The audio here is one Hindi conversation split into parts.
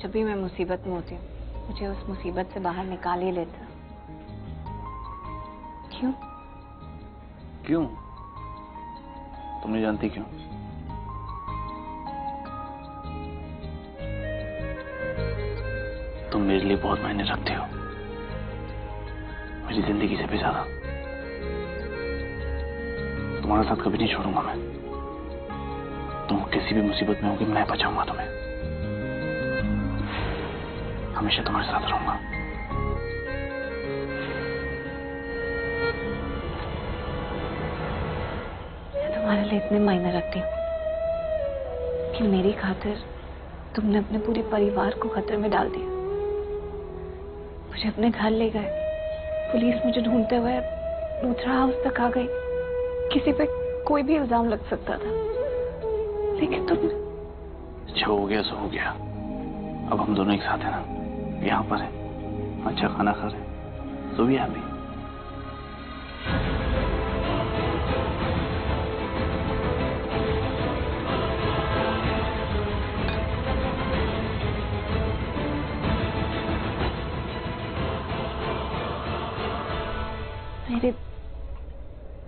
जब भी मैं मुसीबत में होती हूँ मुझे उस मुसीबत से बाहर निकाल ही लेता। क्यों? क्यों? तुम नहीं जानती क्यों? तुम मेरे लिए बहुत मायने रखते हो, मेरी जिंदगी से भी ज्यादा। तुम्हारा साथ कभी नहीं छोड़ूंगा मैं। तुम किसी भी मुसीबत में होगी मैं बचाऊंगा तुम्हें, हमेशा तुम्हारे साथ रहूंगा। मैं तुम्हारे लिए इतने मायने रखती हूँ कि मेरी खातिर तुमने अपने पूरे परिवार को खतरे में डाल दिया। मुझे अपने घर ले गए, पुलिस मुझे ढूंढते हुए लूथरा हाउस तक आ गई। किसी पे कोई भी इल्जाम लग सकता था, लेकिन तुमने। अच्छा हो गया सो हो गया। अब हम दोनों एक साथ हैं ना, यहाँ पर हैं, अच्छा खाना खा रहे हैं, सो भी हैप्पी।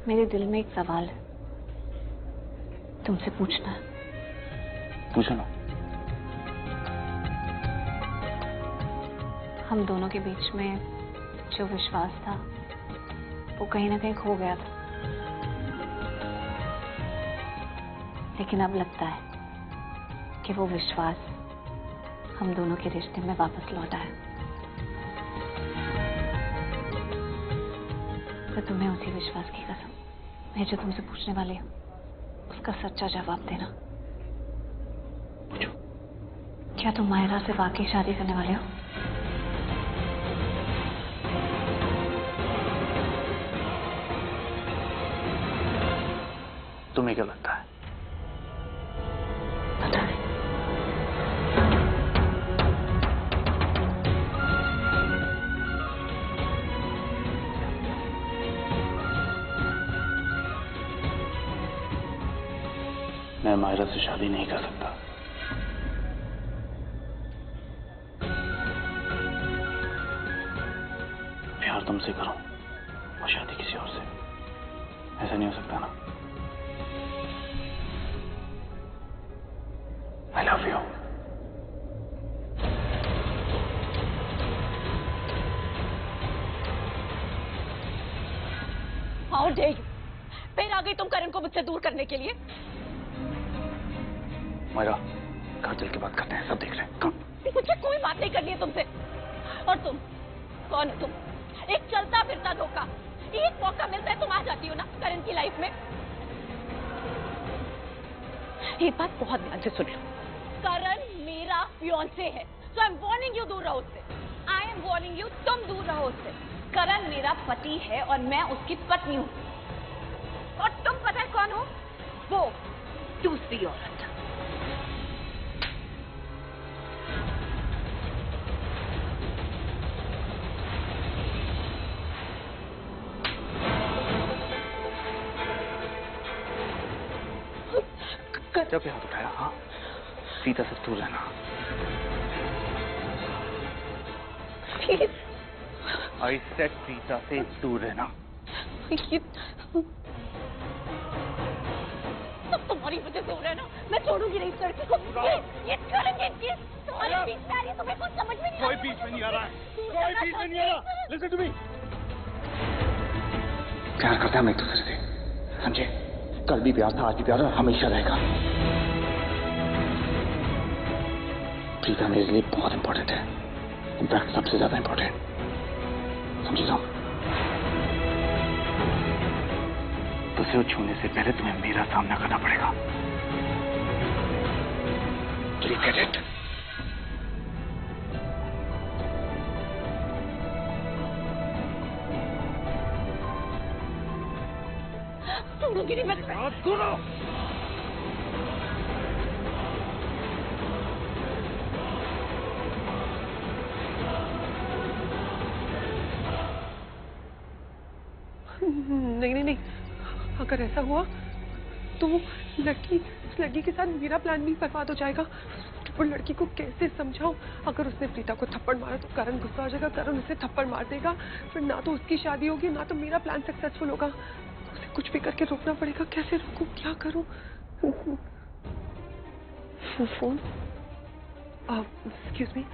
मेरे दिल में एक सवाल है, तुमसे पूछना है। पूछो ना। हम दोनों के बीच में जो विश्वास था वो कहीं ना कहीं खो गया था, लेकिन अब लगता है कि वो विश्वास हम दोनों के रिश्ते में वापस लौटा है। तो तुम्हें उसी विश्वास की कसम, मैं जो तुमसे पूछने वाली हूँ उसका सच्चा जवाब देना। पूछो। क्या तुम मायरा से वाकई शादी करने वाले हो? तुम्हें क्या लगता है? पता नहीं। मैं मायरा से शादी नहीं कर सकता। प्यार तुमसे करूं और शादी किसी और से, ऐसा नहीं हो सकता ना। I love you. How dare you? फिर आ गई तुम करण को मुझसे दूर करने के लिए। मायरा, घर चल के बात करते हैं, सब देख रहे हैं। कम। मुझे कोई बात नहीं करनी है तुमसे। और तुम कौन हो? तुम एक चलता फिरता धोखा। एक मौका मिलता है तुम आ जाती हो ना करण की लाइफ में। एक बात बहुत ध्यान से सुन लो, करण मेरा फियांसे है, so I'm warning you दूर रहो उससे। I am warning you, तुम दूर रहो उससे। करण मेरा पति है और मैं उसकी पत्नी हूँ, और तुम पता है कौन हो? वो दूसरी औरत। जब हाथ उठाया, हाँ, सीता से दूर रहना। I said सीता से दूर रहना। सब तुम्हारी वजह से हो रहा है ना। मैं छोड़ूंगी नहीं इस लड़की को। ये करेंगे कि तुम्हारे बीच में आ रही है, तुम्हें कुछ समझ में नहीं आ रहा। कोई बीच में नहीं आ रहा है, कोई बीच में नहीं आ रहा। Listen to me. प्यार करते हैं हम एक दूसरे से, समझे? कल भी प्यार था, आज भी प्यार है, हमेशा रहेगा। प्रीता मेरे लिए बहुत इंपॉर्टेंट है, इनफैक्ट सबसे ज्यादा इंपॉर्टेंट, समझे तुम? तो उसे छूने से पहले तुम्हें मेरा सामना करना पड़ेगा। Do you get it? छोड़ूंगी नहीं मैं। सुनो। नहीं नहीं नहीं, अगर ऐसा हुआ तो उस लड़की के साथ मेरा प्लान भी बर्बाद हो जाएगा। और लड़की को कैसे समझाऊं? अगर उसने प्रीता को थप्पड़ मारा तो करण गुस्सा हो जाएगा, करण उसे थप्पड़ मार देगा, फिर ना तो उसकी शादी होगी ना तो मेरा प्लान सक्सेसफुल होगा। उसे कुछ भी करके रोकना पड़ेगा। कैसे रोकूं, क्या करूं? फोन, एक्सक्यूज मी,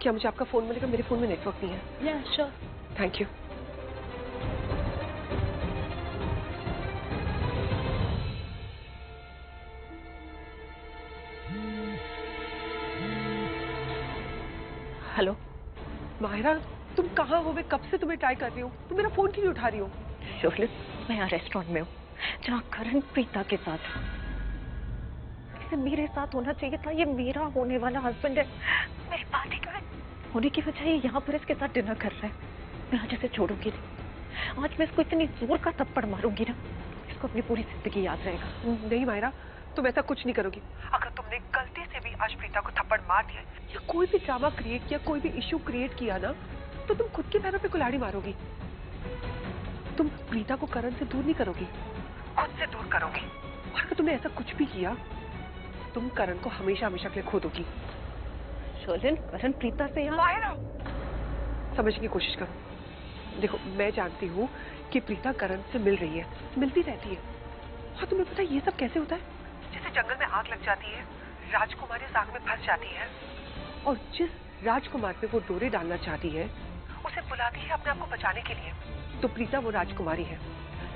क्या मुझे आपका फोन मिलेगा? मेरे फोन में नेटवर्क नहीं है। या sure. Thank you. Hello Mahira, तुम कहाँ हो? मैं कब से तुम्हें ट्राई कर रही हूँ, तुम मेरा फोन क्यों नहीं उठा रही हो? शोले, मैं यहाँ रेस्टोरेंट में हूँ जहाँ करण प्रीता के साथ है। इसे मेरे साथ होना चाहिए था, ये मेरा होने वाला हस्बैंड है। मेरी पार्टी का होने की वजह ये यहाँ पर इसके साथ डिनर कर रहा है। मैं आज इसे छोड़ूंगी नहीं। आज मैं इसको इतनी जोर का थप्पड़ मारूंगी ना, इसको अपनी पूरी जिंदगी याद रहेगा। नहीं माहिरा, तुम ऐसा कुछ नहीं करोगी। अगर तुमने गलती से भी आज प्रीता को थप्पड़ मार दिया या कोई भी ड्रामा क्रिएट किया, कोई भी इश्यू क्रिएट किया ना, तो तुम खुद के पैरों पे कुल्हाड़ी मारोगी। तुम प्रीता को करण से दूर नहीं करोगी, खुद से दूर करोगी। और अगर तुमने ऐसा कुछ भी किया, तुम करण को हमेशा हमेशा के लिए खो दोगी। शोलन, करण प्रीता से यहाँ समझने की कोशिश करो। देखो, मैं जानती हूँ कि प्रीता करण से मिल रही है, मिलती रहती है। और तुम्हें पता है ये सब कैसे होता है? जैसे जंगल में आग लग जाती है, राजकुमारी उस आग में फंस जाती है, और जिस राजकुमार पे वो डोरे डालना चाहती है उसे बुलाती है अपने आप को बचाने के लिए। तो प्रीता वो राजकुमारी है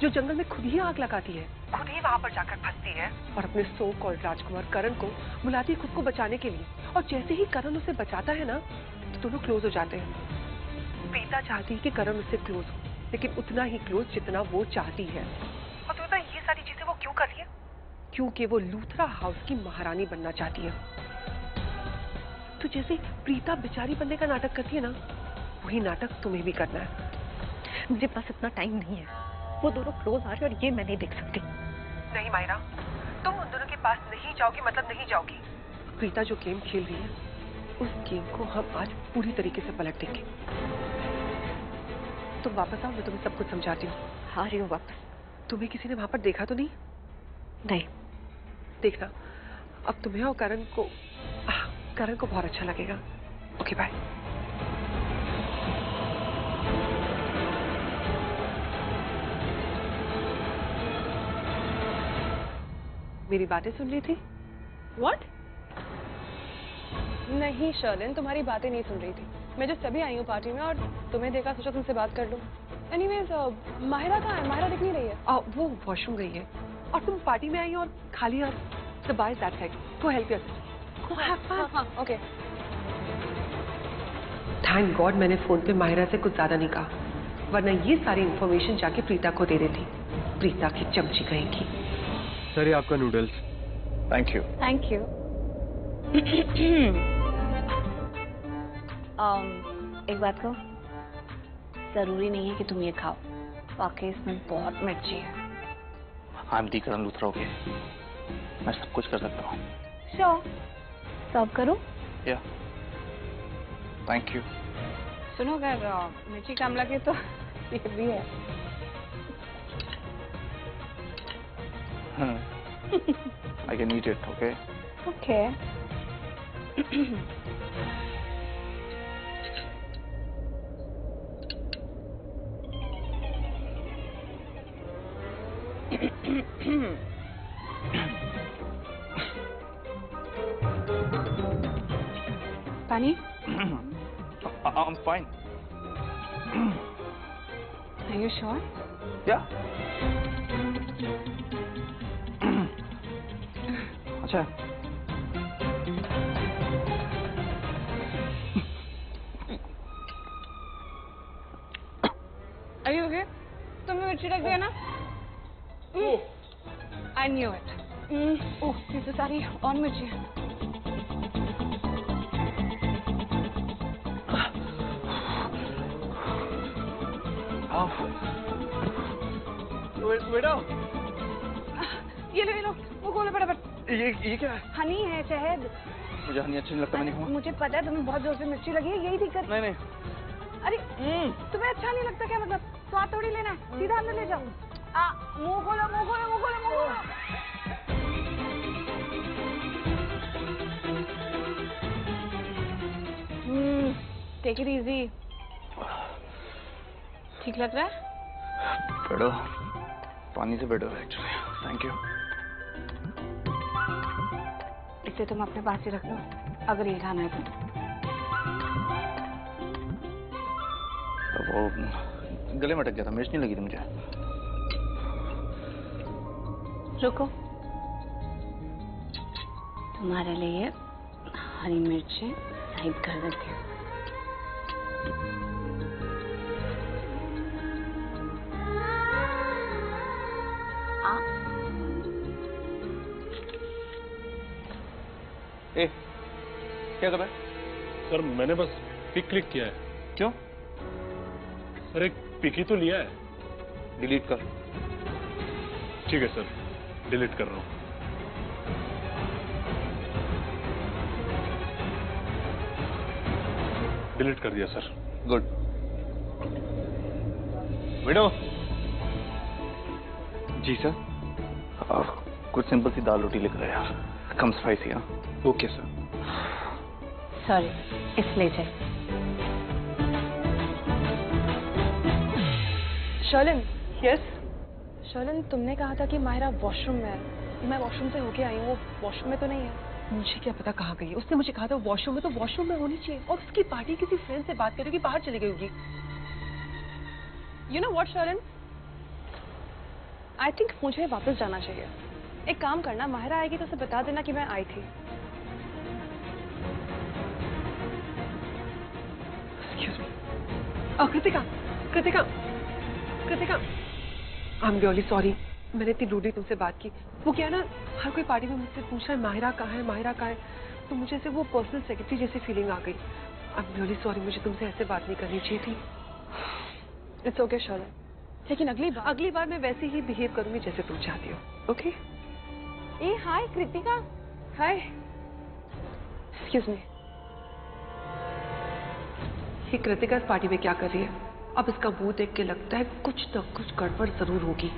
जो जंगल में खुद ही आग लगाती है, खुद ही वहां पर जाकर फंसती है और अपने सो कॉल्ड राजकुमार करण को बुलाती है खुद को बचाने के लिए। और जैसे ही करण उसे बचाता है ना, तो दोनों क्लोज हो जाते हैं। प्रीता चाहती है कि करण उससे क्लोज हो, लेकिन उतना ही क्लोज जितना वो चाहती है। और तुम्हें पता है ये सारी चीजें वो क्यों कर रही है? क्योंकि वो लूथरा हाउस की महारानी बनना चाहती है। तो जैसे प्रीता बेचारी बनने का नाटक करती है ना, वही नाटक तुम्हें भी करना है। मुझे पास इतना टाइम नहीं है। वो दोनों क्लोज आ रहे और ये मैं नहीं देख सकती। नहीं मायरा, तुम उन दोनों के पास नहीं जाओगी मतलब नहीं जाओगी। प्रीता जो गेम खेल रही है, उस गेम को हम आज पूरी तरीके से पलट देंगे। तुम वापस आओ, मैं तुम्हें सब कुछ समझाती हूँ। आ रही हूँ वापस। तुम्हें किसी ने वहां पर देखा तो नहीं? नहीं। देखना, अब तुम्हें और करण को बहुत अच्छा लगेगा। Okay bye. मेरी बातें सुन रही थी? What? नहीं शर्लिन, तुम्हारी बातें नहीं सुन रही थी। मैं जो सभी आई हूँ पार्टी में और तुम्हें देखा, सोचा तुमसे बात कर लूँ। एनीवेज, माहिरा कहाँ है? माहिरा दिख नहीं रही है। वो वॉशरूम गई है। और तुम पार्टी में आई और खाली और the bar is that side. Go help your sister. Go have fun. हाँ, ओके। थैंक गॉड मैंने फोन पे माहिरा से कुछ ज्यादा नहीं कहा, वरना ये सारी इंफॉर्मेशन जाके प्रीता को दे देती। प्रीता की चमची कहेगी। सर, ये आपका noodles. Thank you. Thank you. एक बात कहो, जरूरी नहीं है कि तुम ये खाओ, वाकई इसमें बहुत मिर्ची है। आप दी करण लूथरा हो गए, मैं सब कुछ कर सकता हूँ। श्योर, सर्व करो। या थैंक यू। सुनो, अगर मिर्ची कम लगे तो ये भी है। I can eat it, okay? Okay. पानी? I'm fine. Are you sure? Yeah. अच्छा। Are you okay? तुम्हें मिर्ची लग गया ना? I knew it. ओह, ये तो सारी और मिर्ची है। बेटा, ये लो, वो खोलो फटाफट। ये क्या है? हनी है, शहद। मुझे हनी अच्छा नहीं लगता, मैं नहीं खाऊंगा। मुझे पता है तुम्हें बहुत जोर से मिर्ची लगी है, यही ठीक कर। नहीं। अरे तुम्हें अच्छा नहीं लगता क्या? मतलब स्वाद थोड़ी लेना है, सीधा अंदर ले जाओ। मुंह खोलो। Take it easy. ठीक लग रहा है? बेडो, पानी से बेडो है एक्चुअली। Thank you. इसे तुम अपने पास ही रख लो अगर ये खाना है तो। वो गले में अटक गया था, मिर्च नहीं लगी थी मुझे। रुको, तुम्हारे लिए हरी मिर्चें साइड कर देती हूँ। ए, क्या कर रहा है? सर मैंने बस पिक क्लिक किया है। क्यों? सर एक पिक ही तो लिया है। डिलीट कर। ठीक है सर, डिलीट कर रहा हूँ। डिलीट कर दिया सर। गुड। विडो। जी सर। कुछ सिंपल सी दाल रोटी लिख रहे यार, कम स्पाइसी। हाँ ओके सर। सॉरी, इसलिए चाहिए। शर्लिन, यस। शर्लिन तुमने कहा था कि माहिरा वॉशरूम में है। मैं वॉशरूम से होके आई हूँ, वो वॉशरूम में तो नहीं है। मुझे क्या पता कहाँ गई है। उसने मुझे कहा था वॉशरूम में, तो वॉशरूम में होनी चाहिए। और उसकी पार्टी किसी फ्रेंड से बात करेगी, बाहर चली गई होगी। You know what Sherlin, I think मुझे वापस जाना चाहिए। एक काम करना, माहिरा आएगी तो उसे बता देना कि मैं आई थी। Excuse me. Kritika, Kritika, Kritika, I am really sorry. मैंने इतनी रूडली तुमसे बात की। वो क्या है ना, हर कोई पार्टी में मुझसे पूछ रहा है माहिरा कहाँ है, माहिरा कहाँ है। तो मुझे से वो पर्सनल सेक्रेटरी जैसी फीलिंग आ गई। आई एम रियली सॉरी, मुझे तुमसे ऐसे बात नहीं करनी चाहिए थी। इट्स ओके शर्लिन, लेकिन अगली बार मैं वैसे ही बिहेव करूंगी जैसे तुम चाहती हो। ओके? ए hi Kritika. Hi. Excuse me. ये कृतिका इस पार्टी में क्या कर रही है? अब इसका मुंह देख के लगता है कुछ न कुछ गड़बड़ जरूर होगी।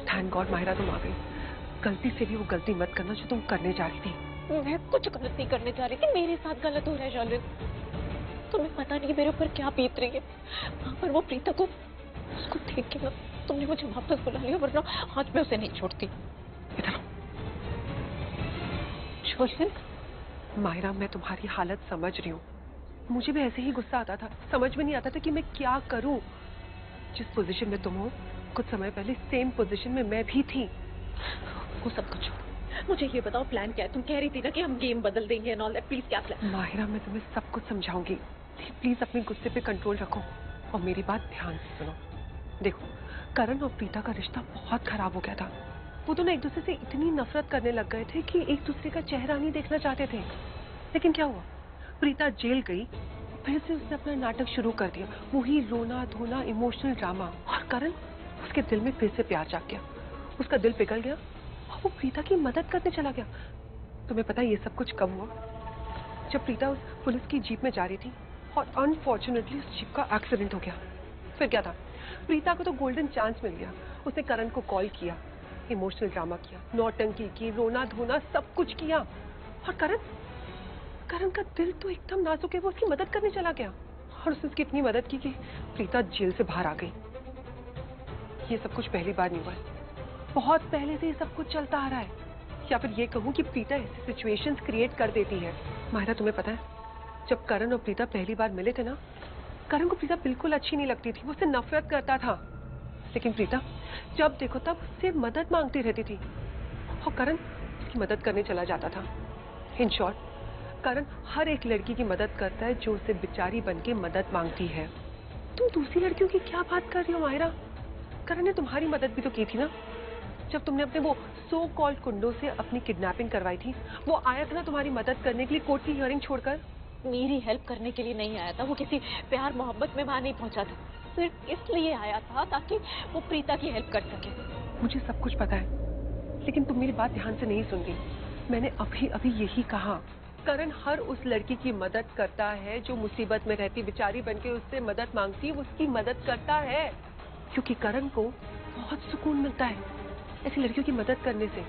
थैंक गॉड माहिरा तुम आ गई। गलती से भी वो गलती मत करना जो तुम करने जा रही थी। मैं कुछ गलत नहीं करने जा रही थी, मेरे साथ गलत हो रहा है शर्लिन। तुम्हें पता नहीं मेरे ऊपर क्या बीत रही है। वहां पर वो प्रीता को, उसको देख के ना तुमने मुझे वापस बुला लिया, वरना आज मैं उसे नहीं छोड़ती। इधर शर्लिन, माहिरा मैं तुम्हारी हालत समझ रही हूँ। मुझे भी ऐसे ही गुस्सा आता था, समझ में नहीं आता था कि मैं क्या करूँ। जिस पोजीशन में तुम हो, कुछ समय पहले सेम पोजीशन में मैं भी थी। वो सब कुछ छोड़ो, मुझे ये बताओ प्लान क्या है? तुम कह रही थी ना कि हम गेम बदल देंगे एंड ऑल दैट। प्लीज क्या प्लान? माहिरा मैं तुम्हें सब कुछ समझाऊंगी। प्लीज अपने गुस्से पे कंट्रोल रखो और मेरी बात ध्यान से सुनो। देखो, करण और प्रीता का रिश्ता बहुत खराब हो गया था। वो दोनों एक दूसरे से इतनी नफरत करने लग गए थे कि एक दूसरे का चेहरा नहीं देखना चाहते थे। लेकिन क्या हुआ, प्रीता जेल गई, फिर से उसने अपना नाटक शुरू कर दिया। वही रोना धोना, इमोशनल ड्रामा। और करण, उसके दिल में फिर से प्यार जाग गया। उसका दिल पिघल गया और वो प्रीता की मदद करने चला गया। तुम्हें पता है ये सब कुछ कब हुआ? जब प्रीता उस पुलिस की जीप में जा रही थी और अनफॉर्चुनेटली उस जीप का एक्सीडेंट हो गया। फिर क्या था, प्रीता को तो गोल्डन चांस मिल गया। उसने करण को कॉल किया, इमोशनल ड्रामा किया, नौटंकी की, रोना धोना सब कुछ किया। और करण का दिल तो एकदम नाजुक है, वो उसकी मदद करने चला गया। और उसने उसकी इतनी मदद की कि प्रीता जेल से बाहर आ गई। ये सब कुछ पहली बार नहीं हुआ है, बहुत पहले से ये सब कुछ चलता आ रहा है। या फिर ये कहूँ कि प्रीता ऐसी सिचुएशंस क्रिएट कर देती है। माहिरा तुम्हें पता है, जब करण और प्रीता पहली बार मिले थे ना, करण को प्रीता बिल्कुल अच्छी नहीं लगती थी, वो उससे नफरत करता था। लेकिन प्रीता जब देखो तब उससे मदद मांगती रहती थी और करण उसकी मदद करने चला जाता था। इन शॉर्ट, करण हर एक लड़की की मदद करता है जो उसे बेचारी बन के मदद मांगती है। तुम दूसरी लड़कियों की क्या बात कर रही हो माहिरा? करण ने तुम्हारी मदद भी तो की थी ना, जब तुमने अपने वो सो कॉल्ड कुंडों से अपनी किडनैपिंग करवाई थी। वो आया था ना तुम्हारी मदद करने के लिए कोर्ट की हियरिंग छोड़कर। मेरी हेल्प करने के लिए नहीं आया था, वो किसी प्यार मोहब्बत में वहां नहीं पहुंचा था। सिर्फ इसलिए आया था ताकि वो प्रीता की हेल्प कर सके। मुझे सब कुछ पता है, लेकिन तुम मेरी बात ध्यान से नहीं सुन रही। मैंने अभी अभी यही कहा, करण हर उस लड़की की मदद करता है जो मुसीबत में रहती, बेचारी बनके उससे मदद मांगती है, वो उसकी मदद करता है। क्योंकि करण को बहुत सुकून मिलता है ऐसी लड़कियों की मदद करने से।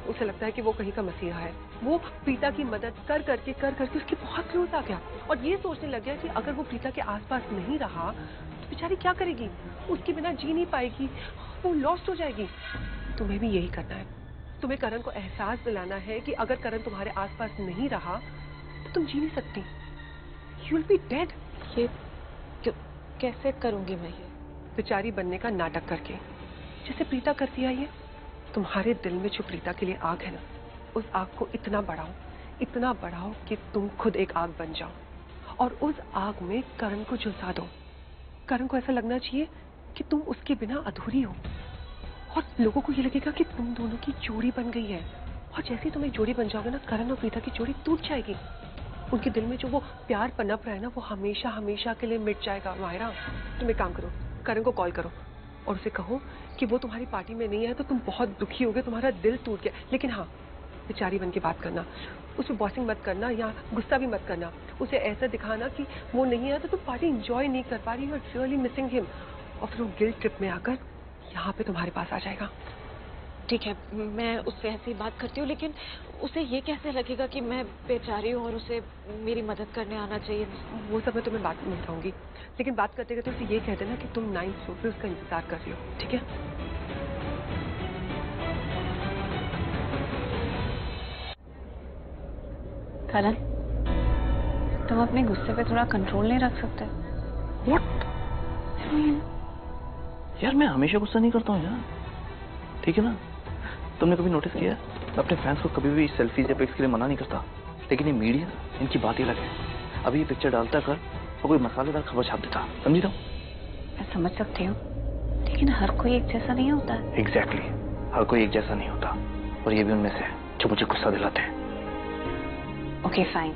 उसे लगता है कि वो कहीं का मसीहा है। वो प्रीता की मदद कर करके उसके बहुत क्लोज आ गया और ये सोचने लग गया कि अगर वो प्रीता के आसपास नहीं रहा तो बेचारी क्या करेगी, उसके बिना जी नहीं पाएगी, वो लॉस्ट हो जाएगी। तुम्हें भी यही करना है। तुम्हें करण को एहसास दिलाना है कि अगर करण तुम्हारे आसपास नहीं रहा तो तुम जी नहीं सकती। You will be dead. ये कैसे करूंगी मैं ये? बेचारी बनने का नाटक करके, जैसे प्रीता करती आई है। तुम्हारे दिल में जो प्रीता के लिए आग है ना, उस आग को इतना बढ़ाओ कि तुम खुद एक आग बन जाओ और उस आग में करण को झुलसा दो। करण को ऐसा लगना चाहिए कि तुम उसके बिना अधूरी हो और लोगों को ये लगेगा कि तुम दोनों की जोड़ी बन गई है। और जैसे ही तुम एक जोड़ी बन जाओगे ना, करण और प्रीता की जोड़ी टूट जाएगी। उनके दिल में जो वो प्यार पनप रहा है ना, वो हमेशा हमेशा के लिए मिट जाएगा। मायरा, तुम एक काम करो, करण को कॉल करो और उसे कहो कि वो तुम्हारी पार्टी में नहीं है तो तुम बहुत दुखी होगे, तुम्हारा दिल टूट गया। लेकिन हाँ, बेचारी बन के बात करना, उस पर बॉसिंग मत करना या गुस्सा भी मत करना। उसे ऐसा दिखाना कि वो नहीं है तो तुम पार्टी एंजॉय नहीं कर पा रही, you are really missing him. और फिर वो गिल्ट ट्रिप में आकर यहाँ पे तुम्हारे पास आ जाएगा। ठीक है, मैं उससे ऐसी बात करती हूँ, लेकिन उसे ये कैसे लगेगा कि मैं बेचारी हूँ और उसे मेरी मदद करने आना चाहिए? वो सब मैं तुम्हें बात में बताऊंगी, लेकिन बात करते करते उसे ये कह देना कि तुम 9th फ्लोर पे उसका इंतजार कर रही हो, ठीक है? करण, तुम अपने गुस्से पे थोड़ा कंट्रोल नहीं रख सकते? What? यार मैं हमेशा गुस्सा नहीं करता हूँ यार, ठीक है ना? तुमने कभी नोटिस किया है? मैं अपने फैंस को कभी भी सेल्फीज या पिक्स के लिए मना नहीं करता, लेकिन ये मीडिया, इनकी बात ही अलग है। अभी ये पिक्चर डालता कर और कोई मसालेदार खबर छाप देता, समझी? तो मैं समझ सकती हूँ, लेकिन हर कोई एक जैसा नहीं होता है। एग्जैक्टली, हर कोई एक जैसा नहीं होता और ये भी उनमें से है जो मुझे गुस्सा दिलाते हैं। ओके फाइन,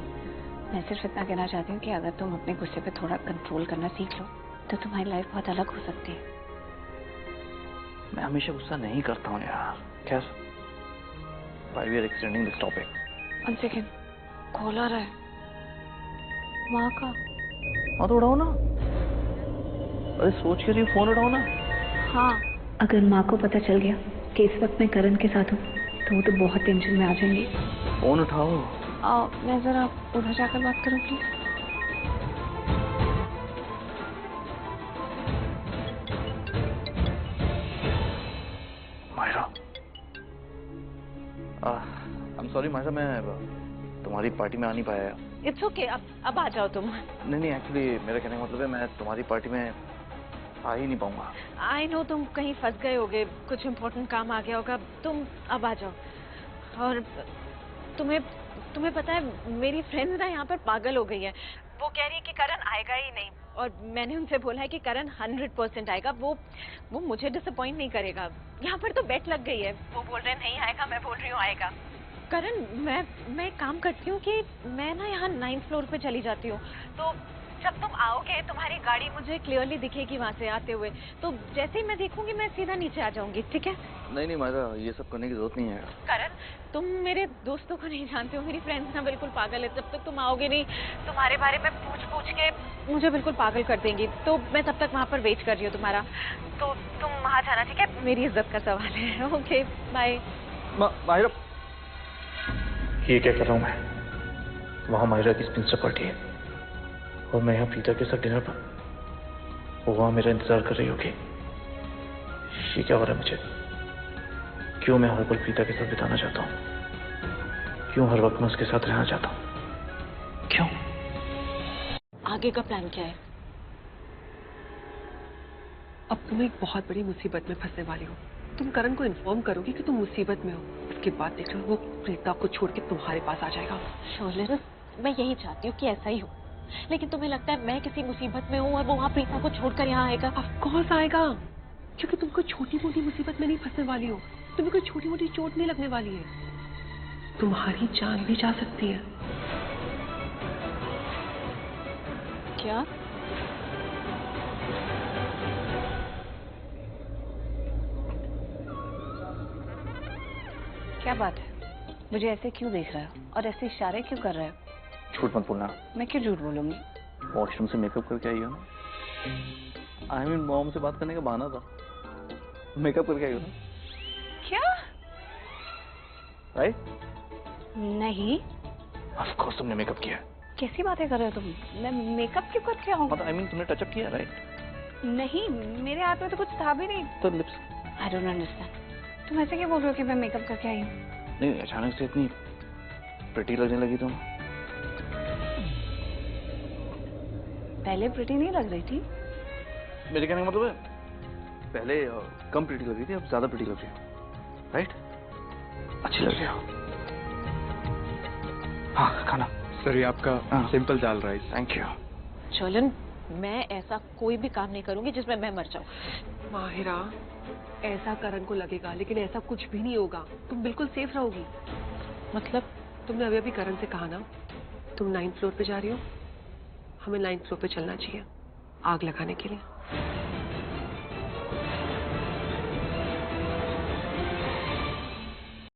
मैं सिर्फ इतना कहना चाहती हूँ कि अगर तुम अपने गुस्से पे थोड़ा कंट्रोल करना सीख लो तो तुम्हारी लाइफ बहुत अलग हो सकती है। मैं हमेशा गुस्सा नहीं करता हूँ यार। खैर, why we are extending this topic? One second, call आ रहा है माँ का। हाँ तो उठाओ ना, अरे सोच के रही हो, फोन उठाओ ना। हाँ, अगर माँ को पता चल गया कि इस वक्त मैं करण के साथ हूँ तो वो तो बहुत टेंशन में आ जाएंगी। फोन उठाओ। मैं जरा उधर जाकर बात करूँ please. Myra, I am sorry Myra, मैं तुम्हारी पार्टी में आ नहीं पाया। इट्स ओके, अब आ जाओ तुम। नहीं, एक्चुअली मेरा कहने का मतलब है मैं तुम्हारी पार्टी में आ ही नहीं पाऊंगा। आई नो तुम कहीं फंस गए होगे, कुछ इम्पोर्टेंट काम आ गया होगा, तुम अब आ जाओ। और तुम्हें पता है मेरी फ्रेंड्स ना यहाँ पर पागल हो गई है। वो कह रही है कि करण आएगा ही नहीं, और मैंने उनसे बोला है कि करण 100% आएगा, वो मुझे डिसअपॉइंट नहीं करेगा। यहाँ पर तो बेट लग गई है, वो बोल रहे हैं नहीं आएगा, मैं बोल रही हूँ आएगा। करण, मैं एक काम करती हूँ कि मैं ना यहाँ 9th फ्लोर पे चली जाती हूँ, तो जब तुम आओगे तुम्हारी गाड़ी मुझे क्लियरली दिखेगी वहाँ से आते हुए, तो जैसे ही मैं देखूंगी मैं सीधा नीचे आ जाऊंगी, ठीक है? नहीं मायरा, ये सब करने की जरूरत नहीं है। करण, तुम मेरे दोस्तों को नहीं जानते हो, मेरी फ्रेंड्स ना बिल्कुल पागल है। जब तक तुम आओगे नहीं तुम्हारे बारे में पूछ के मुझे बिल्कुल पागल कर देंगी, तो मैं तब तक वहाँ पर वेट कर रही हूँ तुम्हारा, तो तुम वहाँ जाना, ठीक है? मेरी इज्जत का सवाल है। Okay bye. मायरा, ये क्या कर रहा हूँ मैं? वहाँ मायरा की स्पिंस्टर पार्टी है और मैं यहाँ प्रीता के साथ डिनर पर, वो वहाँ मेरा इंतजार कर रही होगी। ये क्या हो रहा है मुझे? क्यों मैं हर पल प्रीता के साथ बिताना चाहता हूँ? क्यों हर वक्त मैं उसके साथ रहना चाहता हूँ? क्यों? आगे का प्लान क्या है? अब तुम एक बहुत बड़ी मुसीबत में फंसने वाली हो। तुम करण को इन्फॉर्म करोगी कि तुम मुसीबत में हो, उसके बाद देख लो वो प्रीता को छोड़ के तुम्हारे पास आ जाएगा। शोले, मैं यही चाहती हूँ कि ऐसा ही हो, लेकिन तुम्हें लगता है मैं किसी मुसीबत में हूँ और वो वहाँ प्रीता को छोड़कर यहाँ आएगा? ऑफ कोर्स आएगा, क्योंकि तुम कोई छोटी मोटी मुसीबत में नहीं फंसने वाली हो, तुम्हें कोई छोटी मोटी चोट नहीं लगने वाली है, तुम्हारी जान भी जा सकती है। क्या? क्या बात है? मुझे ऐसे क्यों देख रहा है और ऐसे इशारे क्यों कर रहा है? झूठ मत बोलना। मैं क्यों झूठ बोलूंगी? वॉशरूम से मेकअप करके आई हो ना? आई मीन मॉम से बात करने का बहाना था। मेकअप करके आई हो ना? क्या? राइट? नहीं। ऑफ कोर्स तुमने मेकअप किया। कैसी बातें कर रहे हो तुम? मैं मेकअप क्यों करके आऊँ? मतलब आई मीन तुमने टचअप किया, राइट? नहीं, मेरे हाथ में तो कुछ था भी नहीं। तो लिप्स। I don't understand. तुम ऐसे क्यों बोल रहे हो कि मैं मेकअप करके आई हूँ? नहीं, अचानक से इतनी प्रिटी लगने लगी तुम। पहले प्रिटी नहीं लग रही थी। मेरे कहने का मतलब है पहले कम प्रिटी लग रही थी, अब ज्यादा प्रिटी लग रही हो, राइट? अच्छी लग रही हो। हाँ, खाना। सर ये आपका simple dal rice. Thank you. चलन, मैं ऐसा कोई भी काम नहीं करूंगी जिसमें मैं मर जाऊं। माहिरा, ऐसा करण को लगेगा लेकिन ऐसा कुछ भी नहीं होगा। तुम बिल्कुल सेफ रहोगी। मतलब? तुमने अभी अभी करण से कहा ना तुम 9th फ्लोर पे जा रही हो। हमें 9th फ्लोर पे चलना चाहिए आग लगाने के लिए।